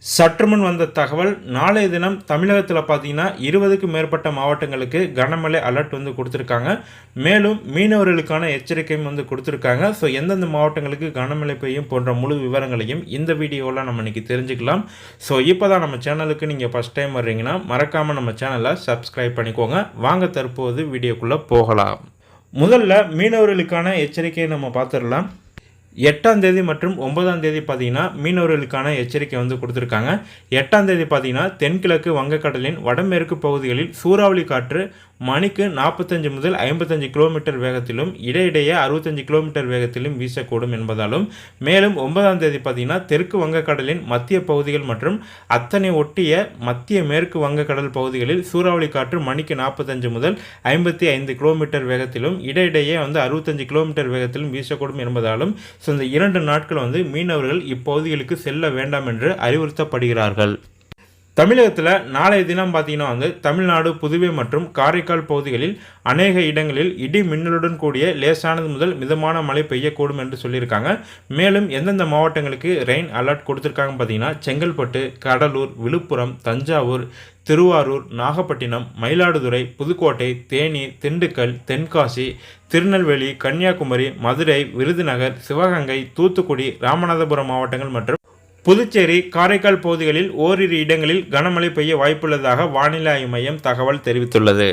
சற்றுமுன் வந்த தகவல், நாளைய தினம் தமிழகத்தில் பார்த்தீங்கன்னா 20க்கும் மேற்பட்ட மாவட்டங்களுக்கு கனமழை அலர்ட் கொடுத்துருக்காங்க. மேலும் மீனவர்களுக்கான எச்சரிக்கையும் கொடுத்துருக்காங்க. ஸோ எந்தெந்த மாவட்டங்களுக்கு கனமழை பெய்யும் போன்ற முழு விவரங்களையும் இந்த வீடியோவில் நம்ம இன்றைக்கி தெரிஞ்சுக்கலாம். ஸோ இப்போ தான் நம்ம சேனலுக்கு நீங்கள் ஃபஸ்ட் டைம் வர்றீங்கன்னா மறக்காமல் நம்ம சேனலை சப்ஸ்கிரைப் பண்ணிக்கோங்க. வாங்க தற்போது வீடியோக்குள்ளே போகலாம். முதல்ல மீனவர்களுக்கான எச்சரிக்கையை நம்ம பார்த்துடலாம். 8ஆம் தேதி மற்றும் 9ஆம் தேதி பார்த்தீங்கன்னா மீனவர்களுக்கான எச்சரிக்கை கொடுத்துருக்காங்க. 8ஆம் தேதி பார்த்தீங்கன்னா தென்கிழக்கு வங்கக்கடலின் வடமேற்கு பகுதிகளில் சூறாவளி காற்று மணிக்கு 45 முதல் 55 கிலோமீட்டர் வேகத்திலும் இடையிடையே 65 கிலோமீட்டர் வேகத்திலும் வீசக்கூடும் என்பதாலும், மேலும் 9ஆம் தேதி பார்த்தீங்கன்னா தெற்கு வங்கக்கடலின் மத்திய பகுதிகள் மற்றும் அத்தனை ஒட்டிய மத்திய மேற்கு வங்கக்கடல் பகுதிகளில் சூறாவளி காற்று மணிக்கு 45 முதல் 55 கிலோமீட்டர் வேகத்திலும் இடையிடையே 65 கிலோமீட்டர் வேகத்திலும் வீசக்கூடும் என்பதாலும், ஸோ இந்த 2 நாட்கள் மீனவர்கள் இப்பகுதிகளுக்கு செல்ல வேண்டாம் என்று அறிவுறுத்தப்படுகிறார்கள். தமிழகத்தில் நாளைய தினம் பார்த்தீங்கன்னா தமிழ்நாடு, புதுவை மற்றும் காரைக்கால் பகுதிகளில் அநேக இடங்களில் இடி மின்னலுடன் கூடிய லேசானது முதல் மிதமான மழை பெய்யக்கூடும் என்று சொல்லியிருக்காங்க. மேலும் எந்தெந்த மாவட்டங்களுக்கு ரெயின் அலர்ட் கொடுத்துருக்காங்க பார்த்தீங்கன்னா செங்கல்பட்டு, கடலூர், விழுப்புரம், தஞ்சாவூர், திருவாரூர், நாகப்பட்டினம், மயிலாடுதுறை, புதுக்கோட்டை, தேனி, திண்டுக்கல், தென்காசி, திருநெல்வேலி, கன்னியாகுமரி, மதுரை, விருதுநகர், சிவகங்கை, தூத்துக்குடி, ராமநாதபுரம் மாவட்டங்கள் மற்றும் புதுச்சேரி, காரைக்கால் பகுதிகளில் ஓரிரு இடங்களில் கனமழை பெய்ய வாய்ப்புள்ளதாக வானிலை ஆய்வு மையம் தகவல் தெரிவித்துள்ளது.